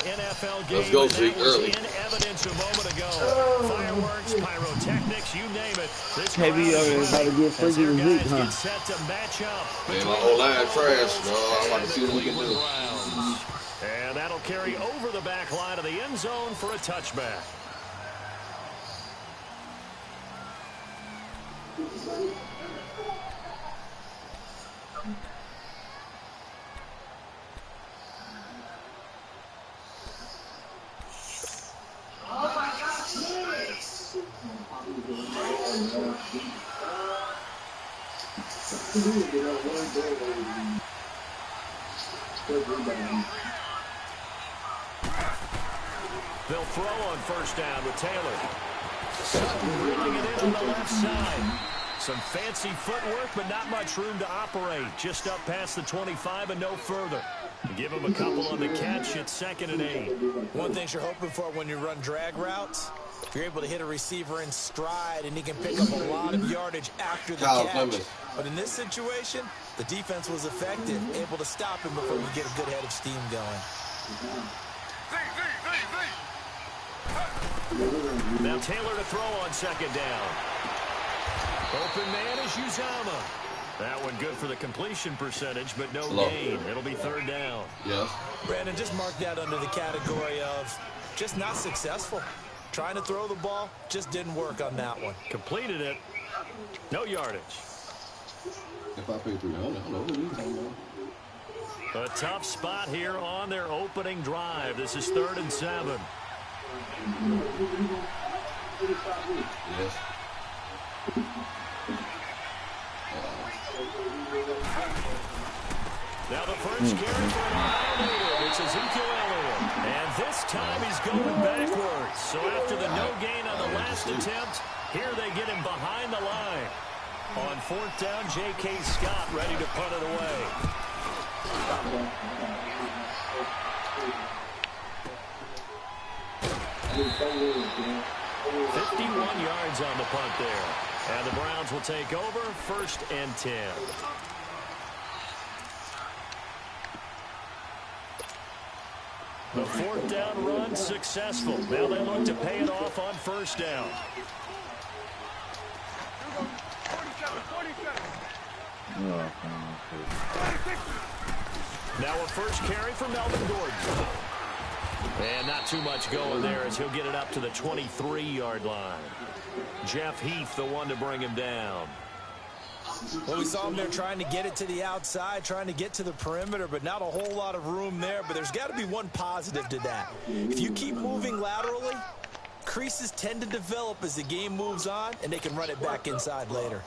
NFL game. Let's go, Zeke, early. In evidence a moment ago. Fireworks, pyrotechnics, you name it. This Heavy about to get freaking Zeke, huh? Get set to match up. Man, my whole line trash, dog. I'm about to see what we can do. And that'll carry over the back line of the end zone for a touchback. They'll throw on first down with Taylor. Sutton bringing it in on the left side. Some fancy footwork, but not much room to operate. Just up past the 25 and no further. Give him a couple on the catch. It's 2nd and 8. One thing you're hoping for when you run drag routes, you're able to hit a receiver in stride, and he can pick up a lot of yardage after the catch. But in this situation, the defense was effective, able to stop him before we get a good head of steam going. Now Taylor to throw on 2nd down. Open man is Uzama. That one good for the completion percentage, but no gain. It'll be 3rd down. Yeah. Brandon, just mark that under the category of just not successful. Trying to throw the ball, just didn't work on that one. Completed it. No yardage. If I pay $300, I don't know what you're talking about. A tough spot here on their opening drive. This is 3rd and 7. Yes. Now the first carry for an it's Ezekiel Elliott. And this time he's going backwards. So after the no gain on the last attempt, here they get him behind the line. On 4th down, J.K. Scott ready to punt it away. $51 yards on the punt there. And the Browns will take over 1st and 10. The 4th down run successful. Now they look to pay it off on 1st down. Now a first carry for Melvin Gordon. And not too much going there as he'll get it up to the 23-yard line. Jeff Heath, the one to bring him down. Well, we saw him there trying to get it to the outside, trying to get to the perimeter, but not a whole lot of room there. But there's got to be one positive to that. If you keep moving laterally, creases tend to develop as the game moves on, and they can run it back inside later.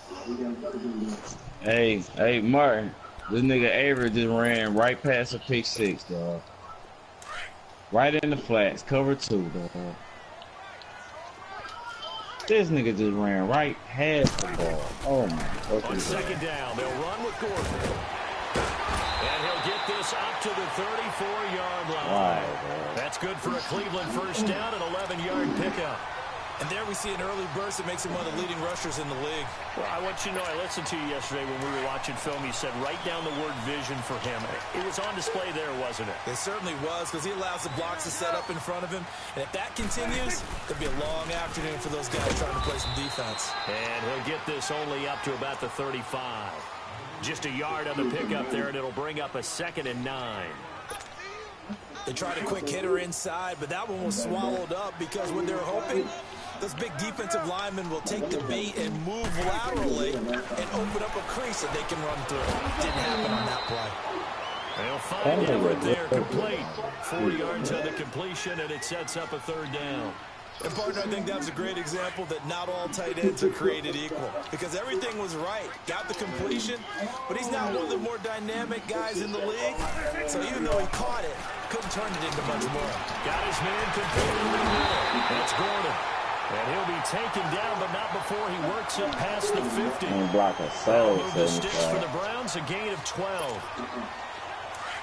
Hey, Martin, this nigga Avery just ran right past a pick 6, dog. Right in the flats, cover 2, dog. This nigga just ran right past the ball. Oh my God. On 2nd down, they'll run with Gordon. And he'll get this up to the 34-yard line. Wow, that's good for a Cleveland first down, an 11-yard pickup. And there we see an early burst that makes him one of the leading rushers in the league. Well, I want you to know, I listened to you yesterday when we were watching film. You said write down the word vision for him. It was on display there, wasn't it? It certainly was, because he allows the blocks to set up in front of him. And if that continues, it'll be a long afternoon for those guys trying to play some defense. And he'll get this only up to about the 35. Just a yard on the pickup there, and it'll bring up a 2nd and 9. They tried a quick hitter inside, but that one was swallowed up because what they're hoping, those big defensive linemen will take the bait and move laterally and open up a crease that they can run through. Didn't happen on that play. They'll find Everett there, complete. 4 yards on the completion, and it sets up a 3rd down. And, partner, I think that was a great example that not all tight ends are created equal, because everything was right. Got the completion, but he's now one of the more dynamic guys in the league. So even though he caught it, couldn't turn it into much more. Got his man completely. That's Gordon. And he'll be taken down, but not before he works it past the 50. Move the sticks for the Browns, a gain of 12.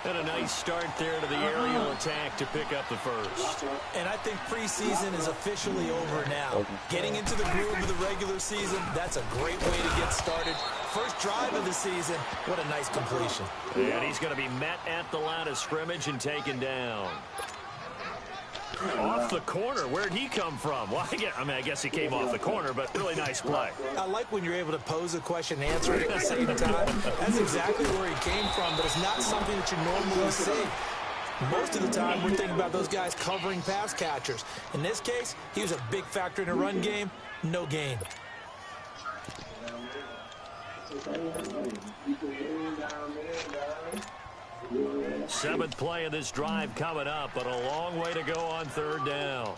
And a nice start there to the aerial attack to pick up the first. And I think preseason is officially over now. Getting into the groove of the regular season, that's a great way to get started. First drive of the season, what a nice completion. And he's going to be met at the line of scrimmage and taken down. Off the corner. Where'd he come from? Well, I guess he came off the corner, but really nice play. I like when you're able to pose a question and answer it at the same time. That's exactly where he came from, but it's not something that you normally see. Most of the time, we're thinking about those guys covering pass catchers. In this case, he was a big factor in the run game. No gain. Seventh play of this drive coming up, but a long way to go on third down.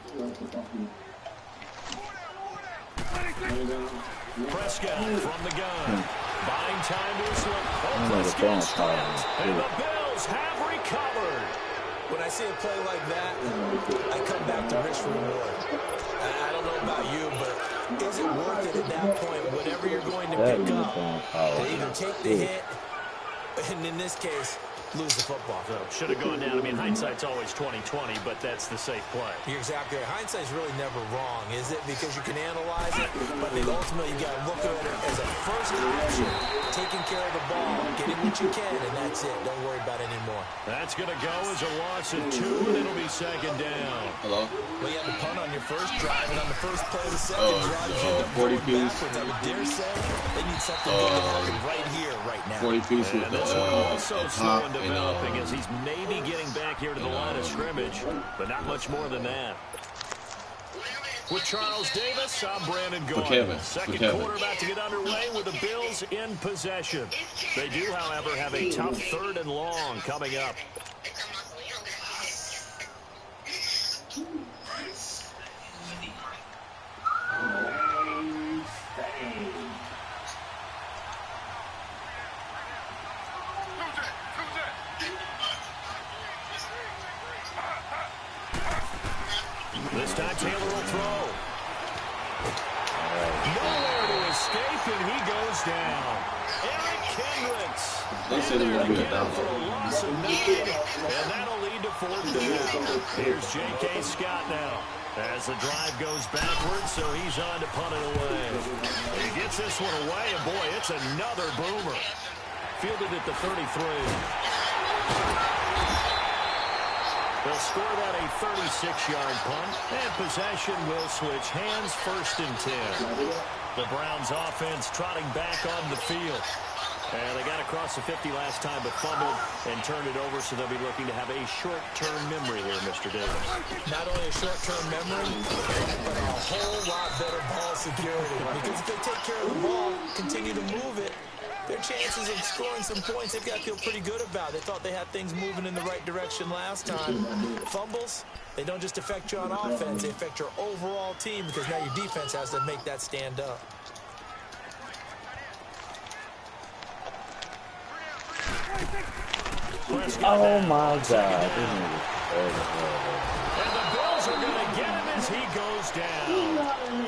Prescott from the gun. Buying time to slip. Oh, Prescott stripped, and the Bills have recovered. When I see a play like that, I come back to risk reward. I don't know about you, but is it worth it at that point, whatever you're going to pick up, to either take the hit, and in this case, lose the football? So, should have gone down. I mean, hindsight's always 20/20, but that's the safe play. You're exactly right. Hindsight's really never wrong, is it? Because you can analyze it, but then ultimately you got to look at it as a first option, taking care of the ball, getting what you can, and that's it. Don't worry about it anymore. That's going to go as a loss of 2, and it'll be second down. Hello? Well, you had to punt on your first drive, and on the first play of the second drive, you end up 40 going piece. backwards. I would dare say they need something good to happen right here, right now. 40 piece with And this one also slow pop and developing as he's maybe getting back here to the line of scrimmage, but not much more than that. With Charles Davis, I'm Brandon Gordon. Second quarter about to get underway with the Bills in possession. They do, however, have a tough third and long coming up. This time Taylor will throw. Nowhere to escape, and he goes down. Eric Kendricks. They said it would be a down. For a loss of 9, and that'll lead to fourth down. Here's J.K. Scott now. As the drive goes backwards, so he's on to punt it away. He gets this one away, and boy, it's another boomer. Fielded at the 33. They'll score that a 36-yard punt, and possession will switch hands, first and 10. The Browns offense trotting back on the field. And they got across the 50 last time, but fumbled and turned it over, so they'll be looking to have a short-term memory here, Mr. Davis. Not only a short-term memory, but a whole lot better ball security. Because if they take care of the ball, continue to move it, their chances of scoring some points, they've got to feel pretty good about. They thought they had things moving in the right direction last time. Fumbles, they don't just affect you on offense, they affect your overall team, because now your defense has to make that stand up. Oh my God. And the Bills are going to get him as he goes down.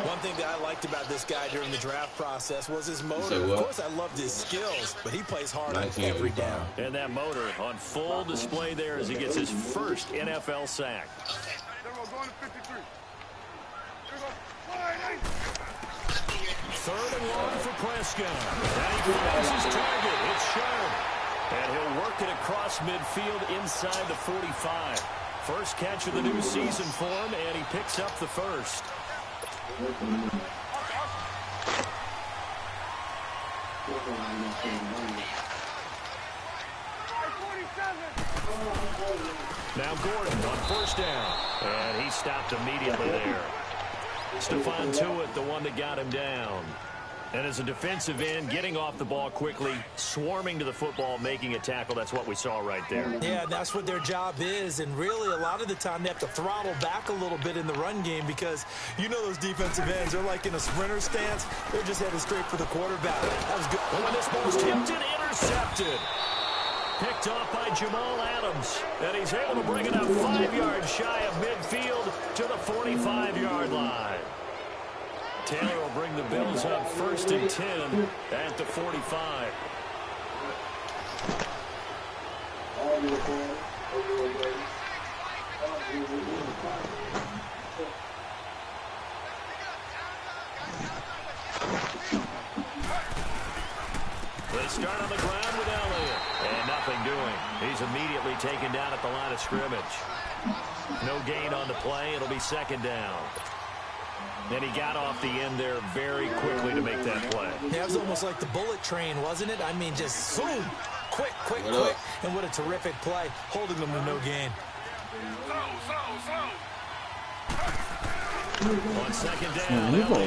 One thing that I liked about this guy during the draft process was his motor. Of course, I loved his skills, but he plays hard on every down. And that motor on full display there as he gets his first NFL sack. Third and long for Prescott. And he finds his target. It's sharp. And he'll work it across midfield inside the 45. First catch of the new season for him, and he picks up the first. Now Gordon on first down. And he stopped immediately there. Stephon Tuitt, the one that got him down. And as a defensive end, getting off the ball quickly, swarming to the football, making a tackle, that's what we saw right there. Yeah, that's what their job is. And really, a lot of the time, they have to throttle back a little bit in the run game because you know those defensive ends, they're like in a sprinter stance. They're just headed straight for the quarterback. That was good. Oh, and this ball's tipped and intercepted. Picked off by Jamal Adams. And he's able to bring it up 5 yards shy of midfield to the 45-yard line. Taylor will bring the Bills up first and 10 at the 45. They start on the ground with Elliott. And nothing doing. He's immediately taken down at the line of scrimmage. No gain on the play. It'll be second down. And he got off the end there very quickly to make that play. Yeah, it was almost like the bullet train, wasn't it? I mean, just boom, quick. And what a terrific play, holding them with no gain. On second down, it'll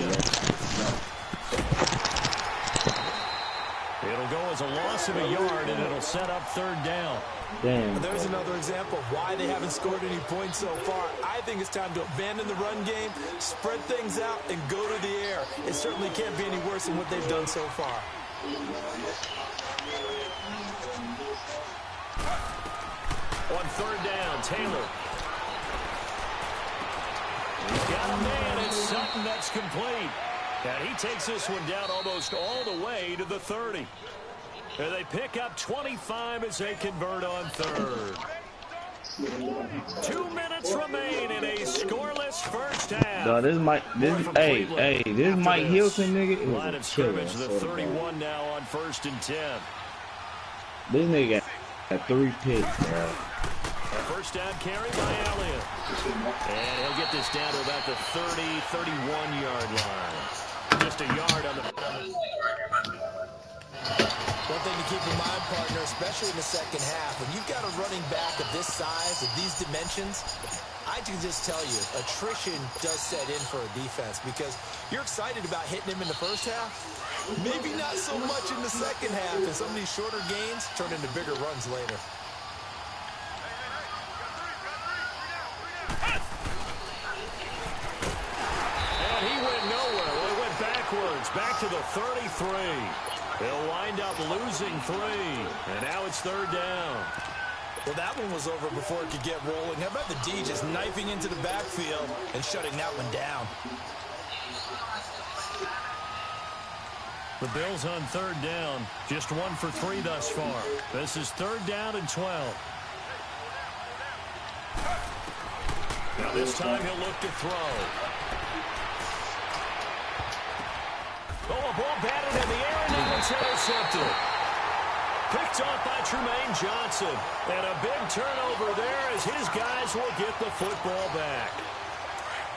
go as a loss of a yard, and it'll set up third down. Damn. There's another example of why they haven't scored any points so far. I think it's time to abandon the run game, spread things out, and go to the air. It certainly can't be any worse than what they've done so far. On third down, Taylor. He's got a man, it's Sutton, that's complete. And he takes this one down almost all the way to the 30. And they pick up 25 as they convert on third. 2 minutes remain in a scoreless first half. No, this Mike Hilton nigga. Line of scrimmage, the 31 now on 1st and 10. This nigga got 3 picks, bro. A first down carry by Elliott. And he'll get this down to about the 30, 31-yard line. Just a yard on the... One thing to keep in mind, partner, especially in the second half, when you've got a running back of this size, of these dimensions, I can just tell you, attrition does set in for a defense because you're excited about hitting him in the first half. Maybe not so much in the second half, and some of these shorter gains turn into bigger runs later. And he went nowhere. Well, he went backwards, back to the 33. They'll wind up losing 3, and now it's third down. Well, that one was over before it could get rolling. How about the D just knifing into the backfield and shutting that one down? The Bills on third down, just 1 for 3 thus far. This is third down and 12. Now this time he'll look to throw. Oh, a ball batted in the air, and now it's intercepted. Picked off by Tremaine Johnson. And a big turnover there as his guys will get the football back.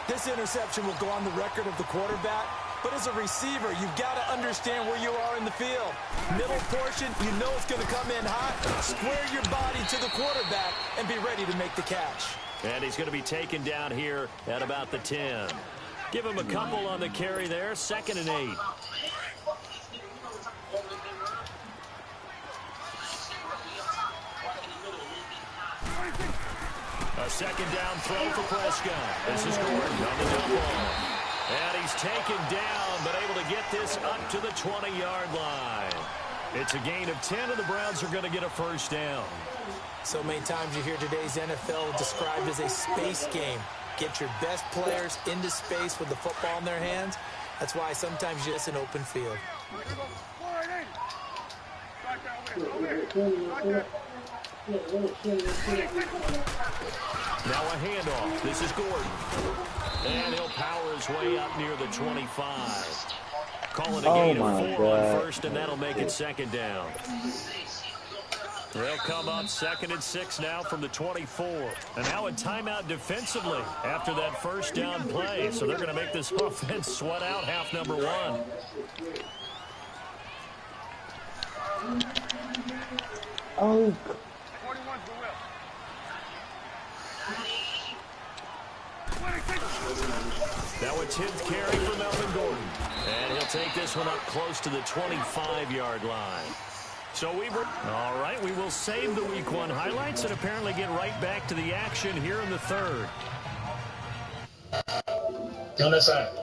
This interception will go on the record of the quarterback, but as a receiver, you've got to understand where you are in the field. Middle portion, you know it's going to come in hot. Square your body to the quarterback and be ready to make the catch. And he's going to be taken down here at about the 10. Give him a couple on the carry there, 2nd and 8. A second down throw for Prescott. This is Gordon on the double. And he's taken down, but able to get this up to the 20-yard line. It's a gain of 10, and the Browns are going to get a first down. So many times you hear today's NFL described as a space game. Get your best players into space with the football in their hands. That's why sometimes you just an open field. Now a handoff. This is Gordon. And he'll power his way up near the 25. Call it a gain of 4 on first, and that'll make it 2nd down. They'll come up 2nd and 6 now from the 24. And now a timeout defensively after that first down play. So they're going to make this offense sweat out half number 1. Oh. Now a 10th carry for Melvin Gordon. And he'll take this one up close to the 25-yard line. So we were all right. We will save the Week 1 highlights and apparently get right back to the action here in the third. On that side.